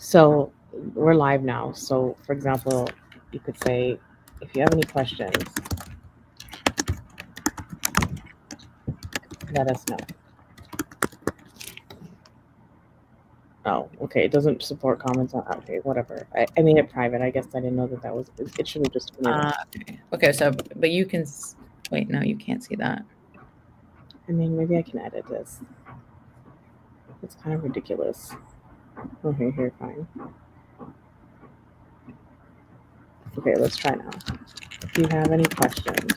So we're live now. So, for example, you could say, if you have any questions, let us know. Oh, okay. It doesn't support comments on. Okay, whatever. I made it private. I guess I didn't know that was. It should have just been. Okay. So, but you can wait. No, you can't see that. I mean, maybe I can edit this. It's kind of ridiculous. Okay, here, fine. Okay, let's try now. If you have any questions.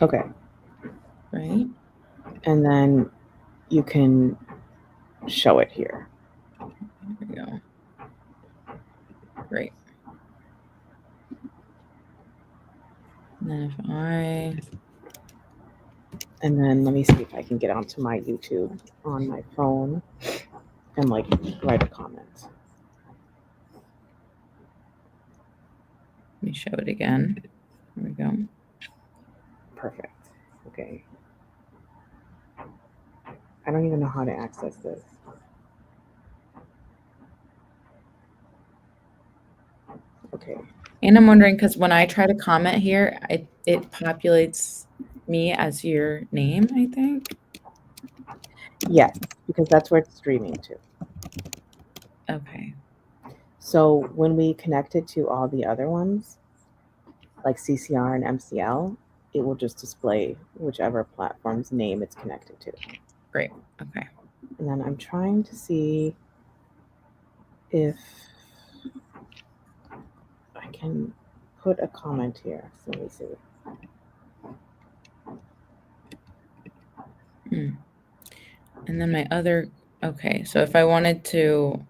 Okay. Right. And then you can show it here. There we go. Great. And then if and then let me see if I can get onto my YouTube on my phone and like write a comment. Let me show it again. There we go. Perfect. Okay. I don't even know how to access this. Okay. And I'm wondering, because when I try to comment here, it populates me as your name, I think. Yes, because that's where it's streaming to. Okay. So when we connect it to all the other ones, like CCR and MCL, it will just display whichever platform's name it's connected to. Great. Okay. And then I'm trying to see if I can put a comment here. So let me see. And then my other, okay, so if I wanted to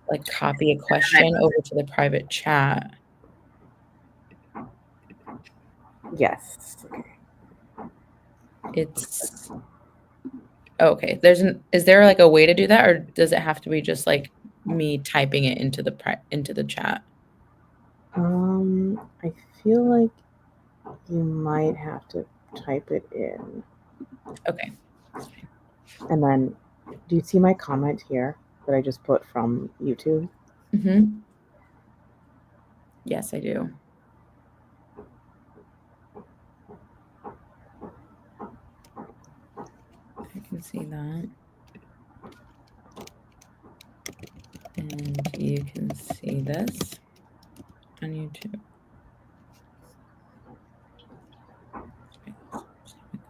like copy a question over to the private chat. Yes. It's okay. Is there like a way to do that, or does it have to be just like me typing it into the chat? I feel like you might have to type it in. Okay. And then, do you see my comment here that I just put from YouTube? Mm-hmm. Yes, I do. I can see that. And you can see this on YouTube.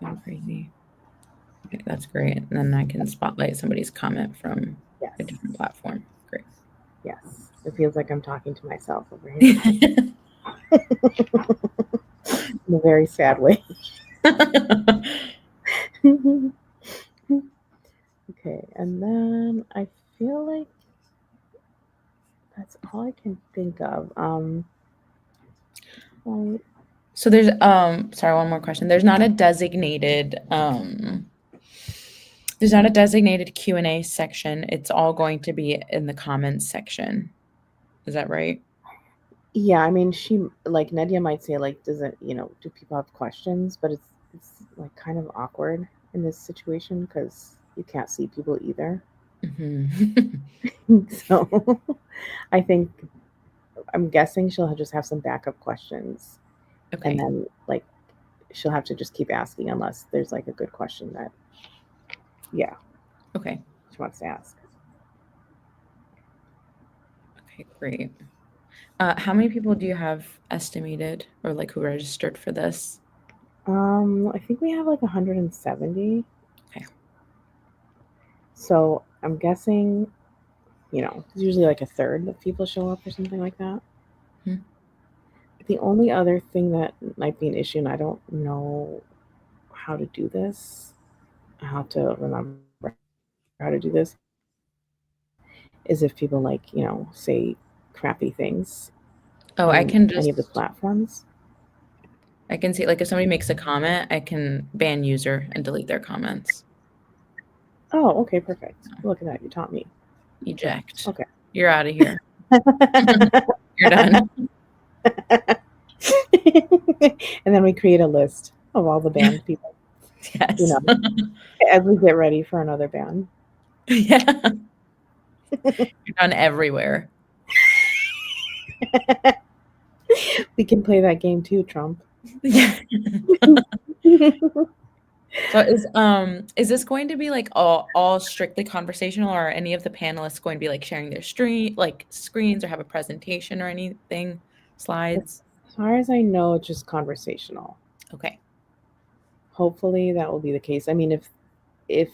Going crazy. Okay, that's great. And then I can spotlight somebody's comment from a different platform. Great. Yes. It feels like I'm talking to myself over here. In a very sad way. Okay, and then I feel like that's all I can think of. So there's sorry, one more question. There's not a designated Q&A section. It's all going to be in the comments section. Is that right? Yeah, I mean, she like Nadia might say like, does it, do people have questions? But it's like kind of awkward in this situation because you can't see people either. Mm-hmm. So I'm guessing she'll just have some backup questions. Okay. And then like she'll have to just keep asking unless there's like a good question that, yeah. Okay. She wants to ask. Okay, great. How many people do you have estimated or like who registered for this? I think we have like 170. Okay. So I'm guessing, usually like a third of people show up or something like that. Hmm. The only other thing that might be an issue, and I don't know how to do this, I have to remember how to do this, is if people like, say crappy things. Oh, I can just any of the platforms. I can see like if somebody makes a comment, I can ban user and delete their comments. Oh, okay, perfect. Look at that, you taught me. Eject. Okay. You're out of here. You're done. And then we create a list of all the band people, you Yes. know, as we get ready for another band. Yeah. You're done everywhere. We can play that game too, Trump. Yeah. So is this going to be like all strictly conversational, or are any of the panelists going to be like sharing their stream like screens or have a presentation or anything? Slides? As far as I know, it's just conversational. Okay. Hopefully that will be the case. I mean, if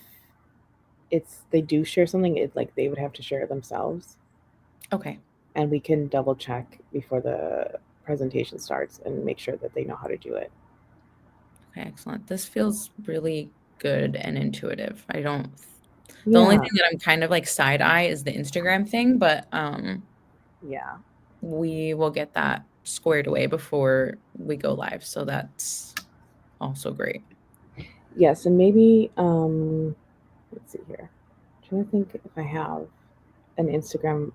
it's they do share something, it like they would have to share it themselves, Okay. and we can double check before the presentation starts and make sure that they know how to do it. Okay, excellent. This feels really good and intuitive. The only Yeah, thing that I'm kind of like side eye is the Instagram thing, but yeah. we will get that squared away before we go live. So that's also great. Yes, and maybe let's see here. I'm trying to think if I have an Instagram.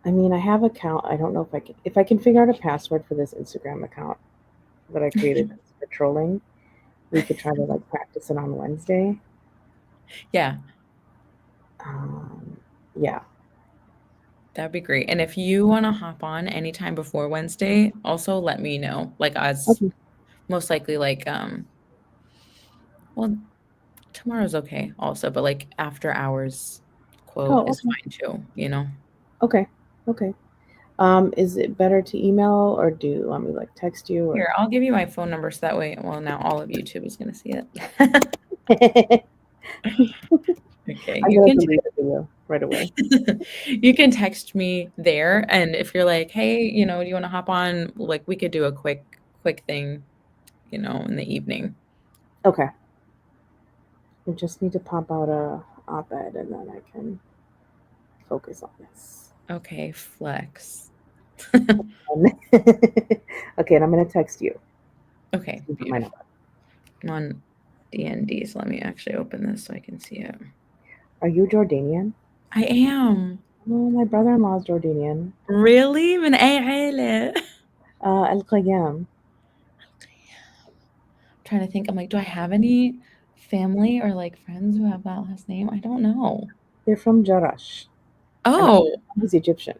I mean, I have account. I don't know if I can figure out a password for this Instagram account that I created for trolling. We could try to like practice it on Wednesday. Yeah, Um, yeah. that'd be great. And if you want to hop on anytime before Wednesday, also let me know. Like as Okay. most likely like well, tomorrow's okay also, but like after hours quote Oh, is okay. fine too, you know. Okay. Okay. Is it better to email or do you want me to like text you or? Here, I'll give you my phone number so that way, well, now all of YouTube is gonna see it. Okay, I'm you gonna can delete the video right away. you can text me there, and if you're like, "Hey, you know, do you wanna hop on?" Like, we could do a quick thing, you know, in the evening. Okay. I just need to pop out a op-ed and then I can focus on this. Okay, flex. Okay, and I'm gonna text you. Okay, You got my beautiful. number. I'm on DND, so let me actually open this so I can see it. Are you Jordanian? I am. Oh, my brother-in-law is Jordanian. Really? من أي عيلة؟ Al Qayyam. Trying to think, I'm like, do I have any family or like friends who have that last name? I don't know. They're from Jarash. And Oh, he's Egyptian.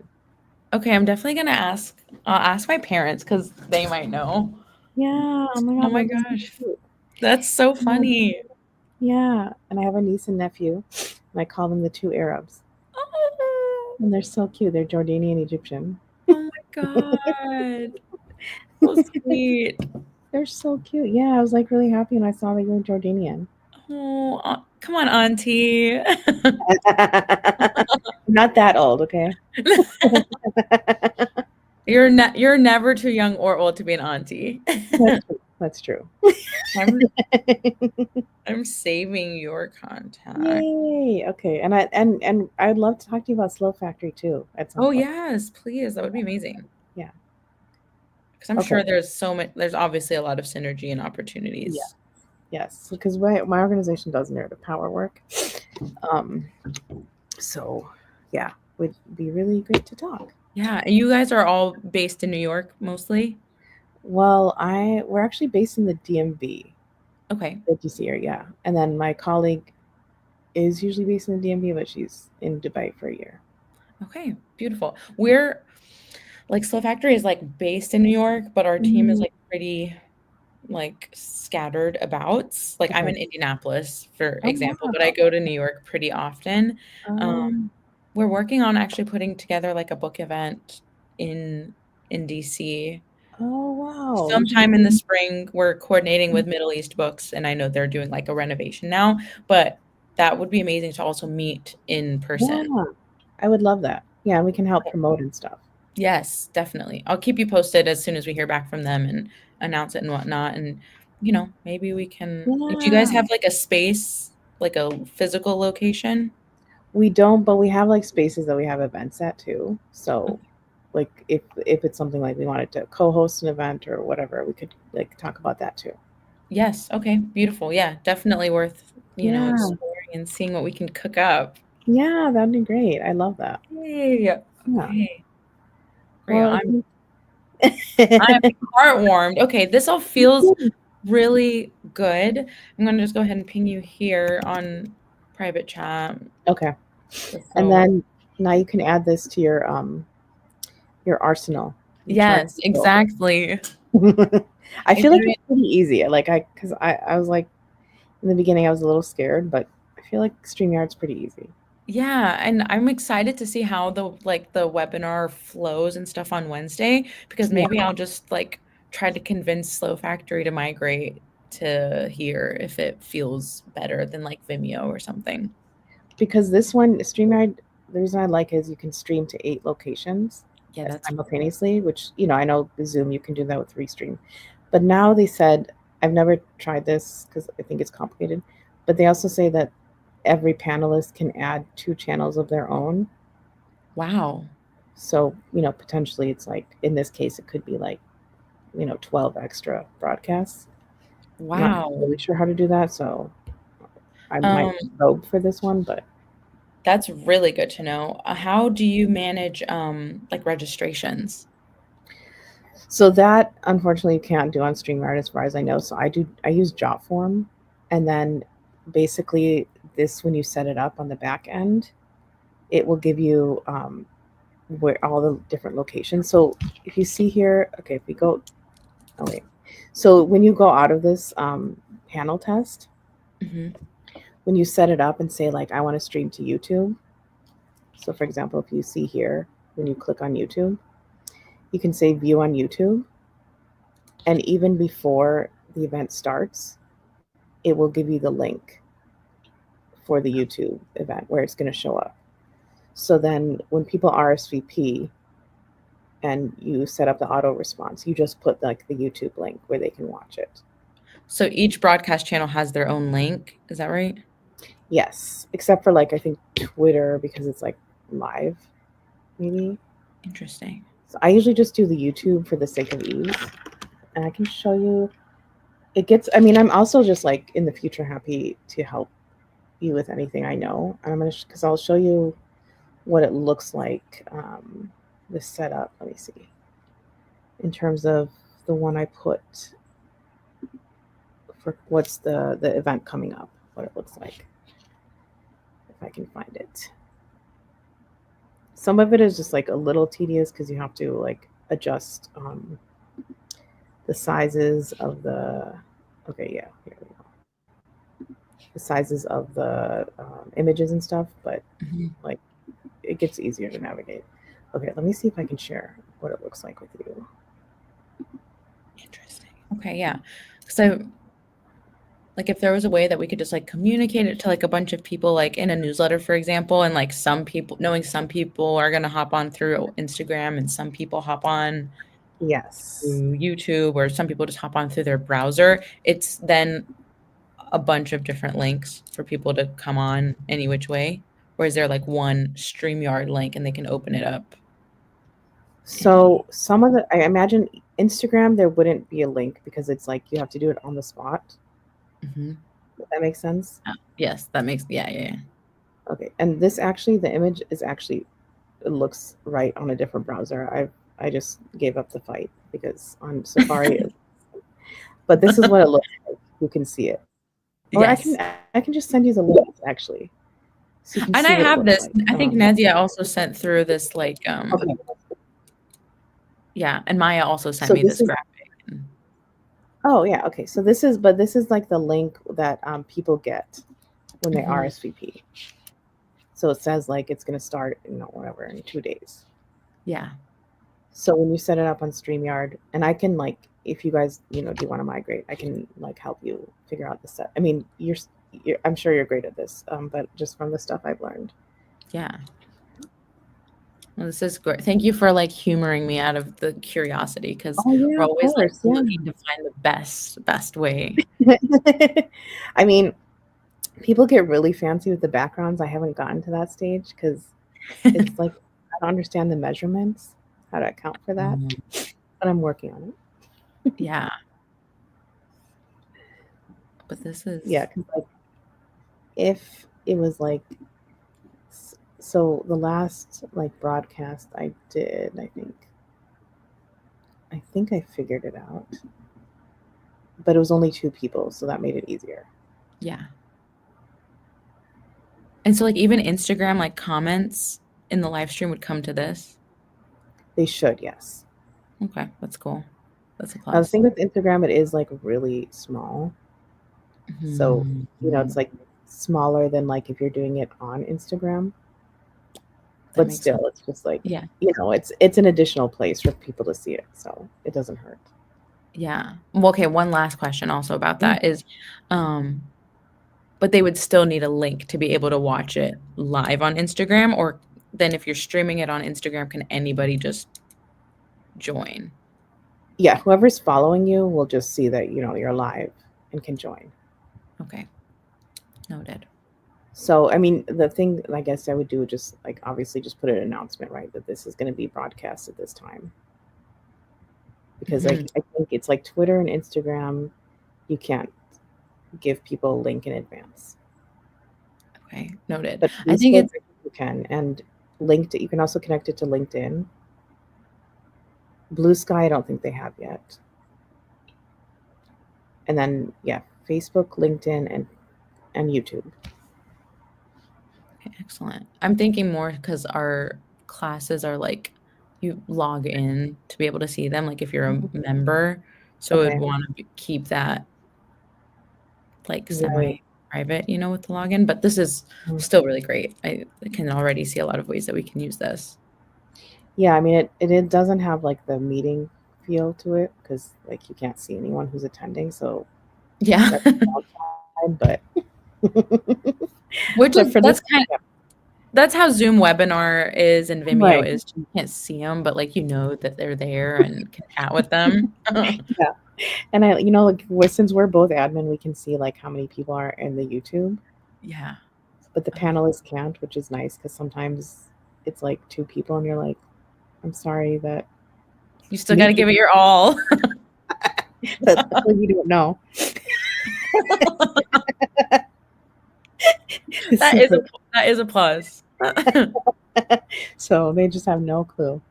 okay. I'm definitely gonna ask. I'll ask my parents because they might know. Yeah. Oh my Oh God, my that'd be so gosh, cute. that's so Yeah. funny. Yeah. And I have a niece and nephew, and I call them the two Arabs. Oh, And they're so cute. They're Jordanian Egyptian. oh my God, so sweet. They're so cute. Yeah, I was like really happy when I saw that you were Jordanian. Oh, come on, Auntie. Not that old, okay? You're never too young or old to be an auntie. That's true. That's true. I'm I'm saving your contact. Yay. Okay. And I'd love to talk to you about Slow Factory too at some Oh point. yes, please. That would be amazing. Yeah. Because I'm Okay. sure there's obviously a lot of synergy and Yeah. opportunities. Yes. Because my organization does narrative power work. Um, so yeah, would be really great to talk. Yeah, and you guys are all based in New York mostly? Well, we're actually based in the DMV, Okay. the DC area, yeah. And then my colleague is usually based in the DMV, but she's in Dubai for a year. Okay, beautiful. We're like Slow Factory is like based in New York, but our team is Mm, like pretty like scattered about. Like I'm okay. in Indianapolis, for Oh example, but I wow. go to New York pretty often. Um, Um. we're working on actually putting together like a book event in in DC. Oh wow. You should. Sometime in the spring, we're coordinating with Middle East Books, and I know they're doing like a renovation now, but that would be amazing to also meet in person. Yeah. I would love that. Yeah, and we can help promote and stuff. Yes, definitely. I'll keep you posted as soon as we hear back from them and announce it and whatnot. And, you know, maybe we can. Do you guys Yeah. have like a space, like a physical location? We don't, but we have like spaces that we have events at too. So Okay. like if it's something like we wanted to co-host an event or whatever, we could like talk about that too. Yes. Okay. Beautiful. Yeah. Definitely worth, you know, Yeah. exploring and seeing what we can cook up. Yeah, that'd be great. I love that. Yay. Yeah. Okay. Great. Well, I'm heartwarmed. Okay, this all feels really good. I'm gonna just go ahead and ping you here on private chat. Okay. And So then now you can add this to your arsenal. You charge yes, people. exactly. I I feel like do it's pretty easy. Because I was like, in the beginning, I was a little scared, but I feel like StreamYard's pretty easy. Yeah, and I'm excited to see how the webinar flows and stuff on Wednesday because Yeah. maybe I'll just like try to convince Slow Factory to migrate to here if it feels better than like Vimeo or something. Because this one, StreamYard, the reason I like it is you can stream to 8 locations Yeah, that's simultaneously, which, I know with Zoom you can do that with Restream. But now they said, I've never tried this because I think it's complicated, but they also say that every panelist can add 2 channels of their own. wow. So, potentially it's like, in this case, it could be like, 12 extra broadcasts. I'm not Wow. really sure how to do that, so I Um, might probe for this one, but that's really good to know. How do you manage like registrations? so that unfortunately you can't do on StreamYard as far as I know. So I use Jotform, and then basically this, when you set it up on the back end, it will give you where all the different locations. So if you see here, okay, if we go, oh wait, so when you go out of this panel test, Mhm. when you set it up and say like I want to stream to YouTube. So for example, if you see here, when you click on YouTube, you can say view on YouTube, and even before the event starts, it will give you the link for the YouTube event where it's going to show up. So then when people RSVP and you set up the auto response, you just put like the YouTube link where they can watch it. So each broadcast channel has their own link. Is that right? Yes, except for like I think Twitter because it's like live, maybe. Interesting. So I usually just do the YouTube for the sake of ease, and I can show you. It gets. I mean, I'm also just like in the future happy to help you with anything I know, and I'm gonna because I'll show you what it looks like. The setup. Let me see. In terms of the one I put for what's the event coming up, what it looks like, if I can find it. Some of it is just like a little tedious because you have to like adjust the sizes of the. Okay, yeah, here we go. The sizes of the images and stuff, but Mhm. like it gets easier to navigate. Okay, let me see if I can share what it looks like with you. Interesting. Okay, yeah. So like if there was a way that we could just like communicate it to like a bunch of people like in a newsletter for example and like some people knowing some people are going to hop on through Instagram and some people hop on Yes. through YouTube or some people just hop on through their browser, it's then a bunch of different links for people to come on any which way? Or is there like one StreamYard link and they can open it up? So some of the, I imagine Instagram, there wouldn't be a link because it's like you have to do it on the spot. Mm-hmm. If that makes sense. Yes, that makes yeah. Okay, and this actually, the image is actually, it looks right on a different browser. I just gave up the fight because on Safari, but this is what it looks like. You can see it, or Yes. I can just send you the link actually, so you can And see I what it have looks this. like. I think Nadia also sent through this like Okay, yeah, and Maya also sent so me this this is. graphic. Oh yeah, okay. So this is like the link that people get when they Mhm. RSVP. So it says like it's going to start, whatever, in 2 days. Yeah. So when you set it up on StreamYard, and I can like, if you guys, do want to migrate, I can like help you figure out the set. I mean, I'm sure you're great at this, but just from the stuff I've learned. Yeah. Well, this is great. Thank you for like humoring me out of the curiosity because Oh yeah, we're of always like course, yeah. looking to find the best way. I mean, people get really fancy with the backgrounds. I haven't gotten to that stage because it's like I don't understand the measurements, how to account for that, Mhm. but I'm working on it. Yeah. But this Yeah, is because like if it was like so the last like broadcast I did, I think I think I figured it out. But it was only 2 people, so that made it easier. Yeah. And so like even Instagram like comments in the live stream would come to this. They should, yes. Okay, that's cool. That's a Now the plus. thing with Instagram, it is like really small. So, it's Mhm. like smaller than like if you're doing it on Instagram. That But makes still, sense. it's just like, Yeah. it's an additional place for people to see it. So it doesn't hurt. Yeah. Well, okay, one last question also about Yeah. that is, but they would still need a link to be able to watch it live on Instagram, or then if you're streaming it on Instagram, can anybody just join? Yeah, whoever's following you will just see that, you're live and can join. Okay. Noted. So, I mean, the thing I guess I would do would just like obviously just put an announcement, right, that this is going to be broadcast at this time. Because Mhm. I think it's like Twitter and Instagram, you can't give people a link in advance. Okay. Noted. But I think Facebook, it's you can. And LinkedIn, you can also connect it to LinkedIn. Blue Sky, I don't think they have yet. And then, yeah, Facebook, LinkedIn, and YouTube. okay, excellent. I'm thinking more because our classes are like you log in to be able to see them, like if you're a member. So I'd Okay. want to keep that like Right. semi-private, with the login. But this is Mhm. still really great. I can already see a lot of ways that we can use this. Yeah, I mean, it doesn't have like the meeting feel to it because like you can't see anyone who's attending. So Yeah. that's the downside. But Which but is for this, yeah, that's how Zoom webinar is and Vimeo right. is. You can't see them, but like that they're there and can chat with them. Yeah. And like since we're both admin, we can see like how many people are in the YouTube, Yeah. but the Oh, panelists can't, which is nice because sometimes it's like 2 people and you're like, I'm sorry that you still got me to give it your all. that you don't know. That is a that is a plus. So they just have no clue.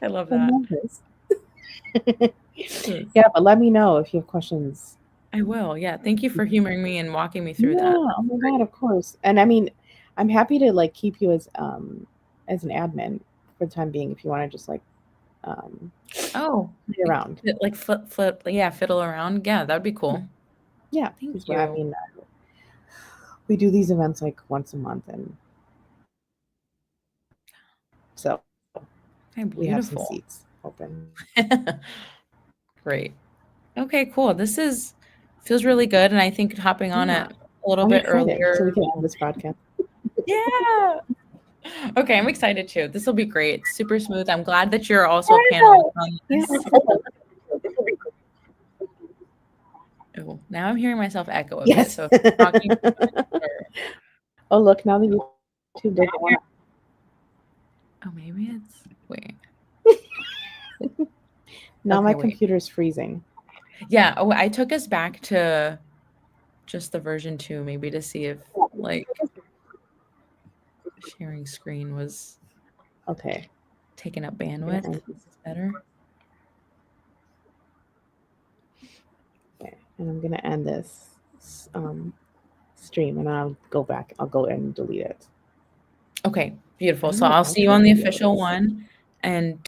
I love I that. love this. Yes. Yeah, but let me know if you have questions. I will. Yeah. Thank you for humoring me and walking me through that. Yeah, oh That's my God, great. of course. And I mean, I'm happy to like keep you as an admin for the time being if you want to just like um Oh, play around. like flip, yeah, fiddle around. Yeah, that would be cool. Yeah, Thank because I you. mean, we do these events like once a month, and so Okay, we have some beautiful. seats open. Great. Okay, cool. Feels really good, and I think hopping on Yeah, it a little I'm bit excited. So we earlier. can end this podcast. Yeah. Okay, I'm excited too. This will be great. Super smooth. I'm glad that you're also a I panelist know. on Yeah. this. Oh, now I'm hearing myself echo a bit. Yes. So if I'm talking, Oh, look, now the YouTube doesn't want oh, maybe it's wait. to. Now my Okay, wait. computer's freezing. Yeah. Oh, I took us back to just the version 2, maybe to see if like sharing screen was Okay. taking up I'm gonna bandwidth. end Is this better? Okay. And I'm gonna end this stream, and I'll go back. I'll go and delete it. Okay, I beautiful. don't So know I'll why see you the on the video official is. one and